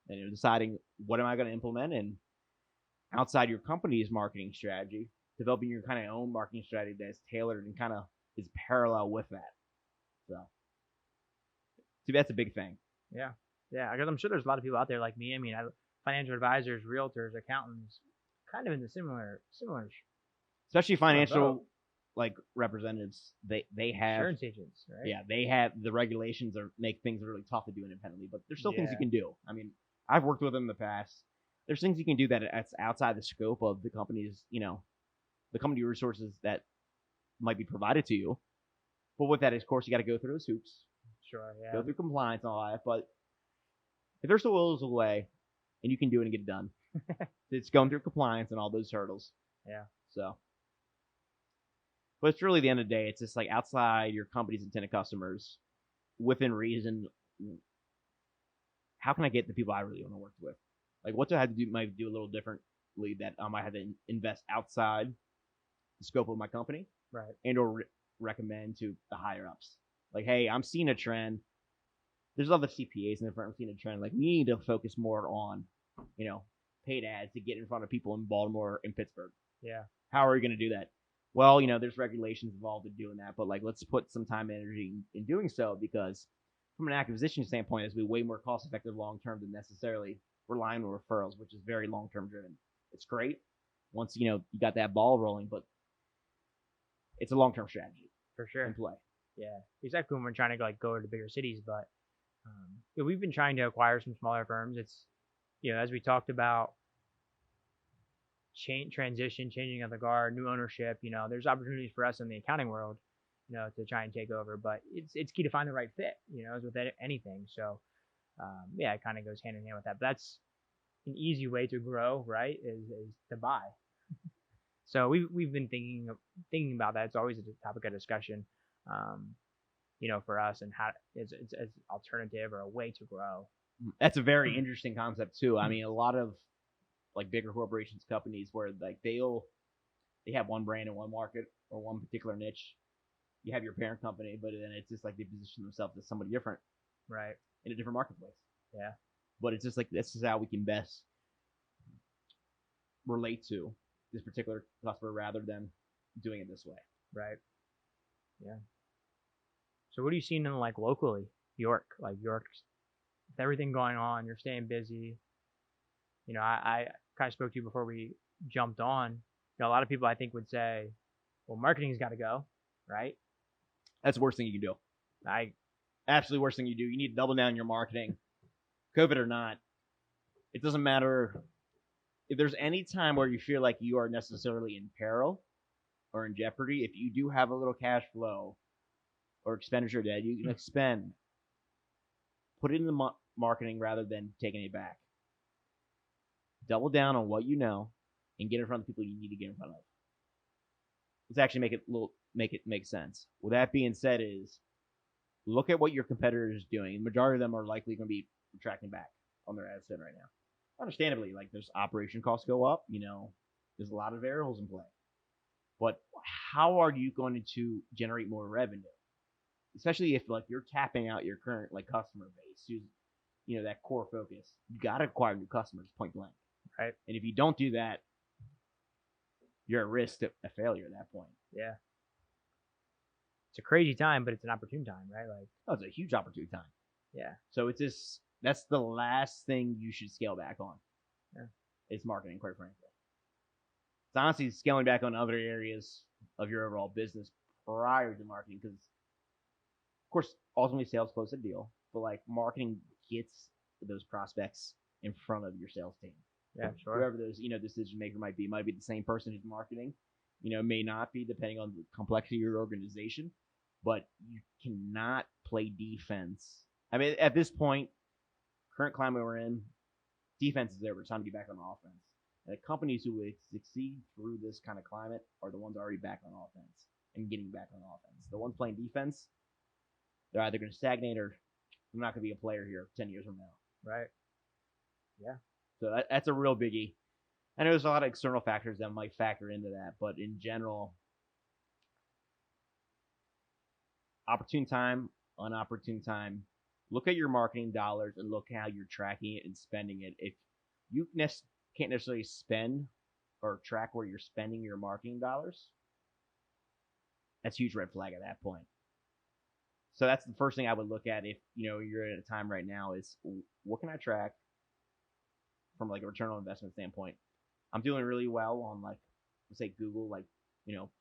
Right. And deciding what am I going to implement, and outside your company's marketing strategy, developing your kind of own marketing strategy that's tailored and kind of is parallel with that. So that's a big thing. Yeah. Because I'm sure there's a lot of people out there like me. I mean, financial advisors, realtors, accountants, kind of in the similar, especially financial like representatives. They have insurance agents, right? Yeah, they have the regulations make things really tough to do independently, but there's still things you can do. I mean, I've worked with them in the past. There's things you can do that's outside the scope of the company's, the company resources that might be provided to you. But with that, of course, you got to go through those hoops. Sure, yeah. Go through compliance and all that. But if there's still a way, and you can do it and get it done, it's going through compliance and all those hurdles. Yeah. So, but it's really the end of the day. It's just like outside your company's intended customers, within reason. How can I get the people I really want to work with? Like, what do I have to do? Might do a little differently that I might have to invest outside the scope of my company, right? And or recommend to the higher ups. Like, hey, I'm seeing a trend. There's other CPAs in the firm seeing a trend. Like, we need to focus more on, paid ads to get in front of people in Baltimore and Pittsburgh. Yeah. How are we going to do that? Well, there's regulations involved in doing that, but like, let's put some time and energy in doing so, because from an acquisition standpoint, it's be way more cost effective long term than necessarily relying on referrals, which is very long term driven. It's great once you got that ball rolling, but it's a long term strategy for sure in play. Yeah, exactly. When we're trying to go to bigger cities, but we've been trying to acquire some smaller firms. It's as we talked about, changing of the guard, new ownership. There's opportunities for us in the accounting world, to try and take over. But it's key to find the right fit, as with anything. So it kind of goes hand in hand with that. But that's an easy way to grow, right? Is to buy. So we've been thinking about that. It's always a topic of discussion, for us, and how it's alternative or a way to grow. That's a very interesting concept too. I mean, a lot of like bigger corporations, companies where like they have one brand in one market or one particular niche. You have your parent company, but then it's just like they position themselves as somebody different, right, in a different marketplace. Yeah. But it's just like, this is how we can best relate to this particular customer rather than doing it this way. Right. Yeah. So what are you seeing in like locally, York? Like York's with everything going on, you're staying busy. I kind of spoke to you before we jumped on. A lot of people I think would say, well, marketing's got to go, right? That's the worst thing you can do. Absolutely worst thing you do. You need to double down your marketing, COVID or not. It doesn't matter if there's any time where you feel like you are necessarily in peril or in jeopardy. If you do have a little cash flow or expenditure that you can expend, put it in the marketing rather than taking it back. Double down on what you know and get in front of the people you need to get in front of. Let's actually make it make sense. With that being said, is look at what your competitors are doing. The majority of them are likely going to be retracting back on their ad spend right now. Understandably, like there's operation costs go up. There's a lot of variables in play. But how are you going to generate more revenue? Especially if like you're tapping out your current like customer base, who's that core focus. You got to acquire new customers, point blank. Right. And if you don't do that, you're at risk of a failure at that point. Yeah. It's a crazy time, but it's an opportune time, right? Like, it's a huge opportune time. Yeah. So it's just, that's the last thing you should scale back on. Yeah. It's marketing, quite frankly. It's honestly scaling back on other areas of your overall business prior to marketing, because of course, ultimately sales close a deal, but like marketing gets those prospects in front of your sales team. Yeah, sure. Whoever those, decision maker might be the same person who's marketing, may not be, depending on the complexity of your organization, but you cannot play defense. I mean, at this point, current climate we're in, defense is over. It's time to get back on offense. And the companies who would succeed through this kind of climate are the ones already back on offense and getting back on offense. The ones playing defense, they're either going to stagnate or they're not going to be a player here 10 years from now. Right. Yeah. So that's a real biggie. I know there's a lot of external factors that might factor into that, but in general, opportune time, unopportune time. Look at your marketing dollars and look how you're tracking it and spending it. If you can't necessarily spend or track where you're spending your marketing dollars, that's a huge red flag at that point. So that's the first thing I would look at if you're at a time right now is what can I track from like a return on investment standpoint. I'm doing really well on like let's say Google, like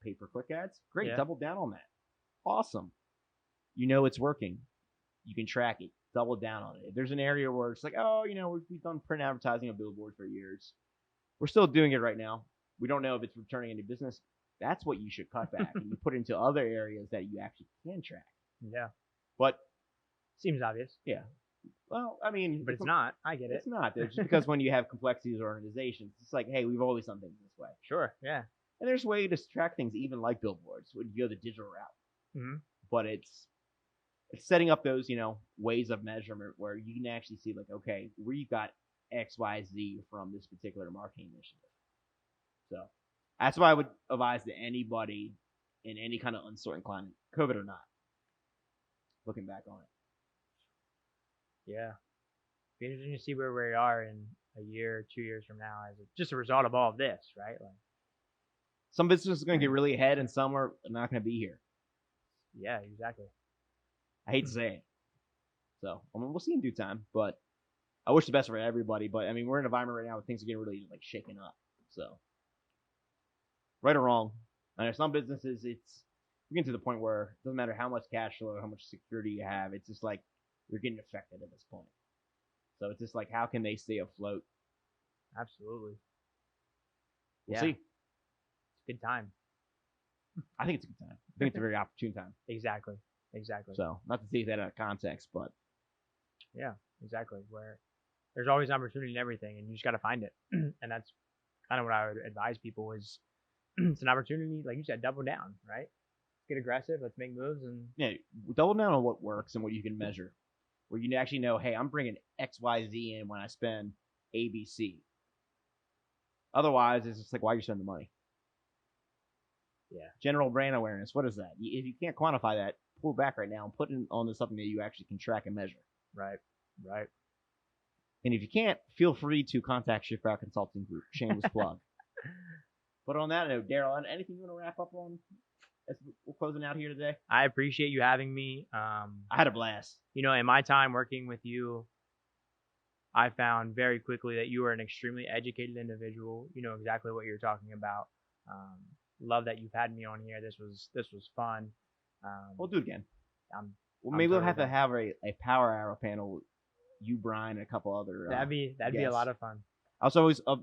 pay per click ads. Great, Yeah. double down on that. Awesome. It's working. You can track it. Double down on it. If there's an area where it's like, we've done print advertising on billboards for years. We're still doing it right now. We don't know if it's returning into business. That's what you should cut back and you put into other areas that you actually can track. Yeah. But seems obvious. Yeah. Well, I mean, but it's not. I get it. It's not. Just because when you have complexities or organizations, it's like, hey, we've always done things this way. Sure. Yeah. And there's a way to track things even like billboards when you go the digital route. Mm-hmm. But it's setting up those, ways of measurement where you can actually see like, okay, we got X, Y, Z from this particular marketing initiative. So that's why I would advise to anybody in any kind of uncertain climate, COVID or not, looking back on it. Yeah. Be interesting to see where we are in a year, 2 years from now as just a result of all of this, right? Like, some businesses are going to get really ahead and some are not going to be here. Yeah, exactly. I hate to say it. So, we'll see in due time, but I wish the best for everybody. But, we're in an environment right now where things are getting really, like, shaken up. So, right or wrong, I know some businesses, you're getting to the point where it doesn't matter how much cash flow, how much security you have. It's just like you're getting affected at this point. So, it's just like, how can they stay afloat? Absolutely. We'll see. It's a good time. I think it's a good time. I think it's a very opportune time. Exactly. So, not to take that out of context, but. Yeah, exactly. Where there's always opportunity in everything, and you just got to find it. And that's kind of what I would advise people is it's an opportunity, like you said, double down, right? Get aggressive. Let's make moves. And yeah, double down on what works and what you can measure. Where you actually know, hey, I'm bringing X, Y, Z in when I spend A, B, C. Otherwise, it's just like, why are you spending the money? Yeah. General brand awareness. What is that? If you can't quantify that, pull back right now and put it on something that you actually can track and measure. Right. And if you can't, feel free to contact Schiffbauer Consulting Group. Shameless plug. But on that note, Daryl, anything you want to wrap up on as we're closing out here today? I appreciate you having me. I had a blast. In my time working with you, I found very quickly that you are an extremely educated individual. You know exactly what you're talking about. Love that you've had me on here. This was fun. We'll do it again. I'm maybe we'll have to have a power hour panel. You, Brian, and a couple other. That'd be a lot of fun. I've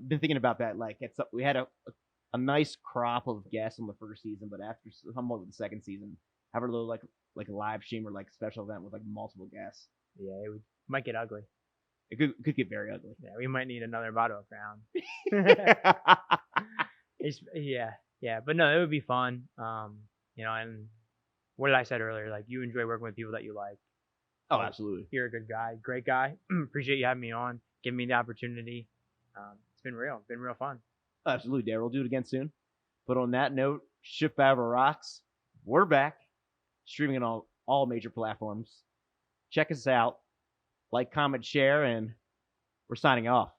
been thinking about that. Like we had a nice crop of guests on the first season, but after somewhat of the second season, have a little like a live stream or like special event with like multiple guests. Yeah, it might get ugly. It could get very ugly. Yeah, we might need another bottle of Crown. Yeah, but no, it would be fun. And what I said earlier, like you enjoy working with people that you like. Oh, absolutely. You're a good guy, great guy. Appreciate you having me on, giving me the opportunity. It's been real fun. Absolutely, Daryl. We'll do it again soon. But on that note, Schiffbauer Over Rocks, we're back, streaming on all major platforms. Check us out, like, comment, share, and we're signing off.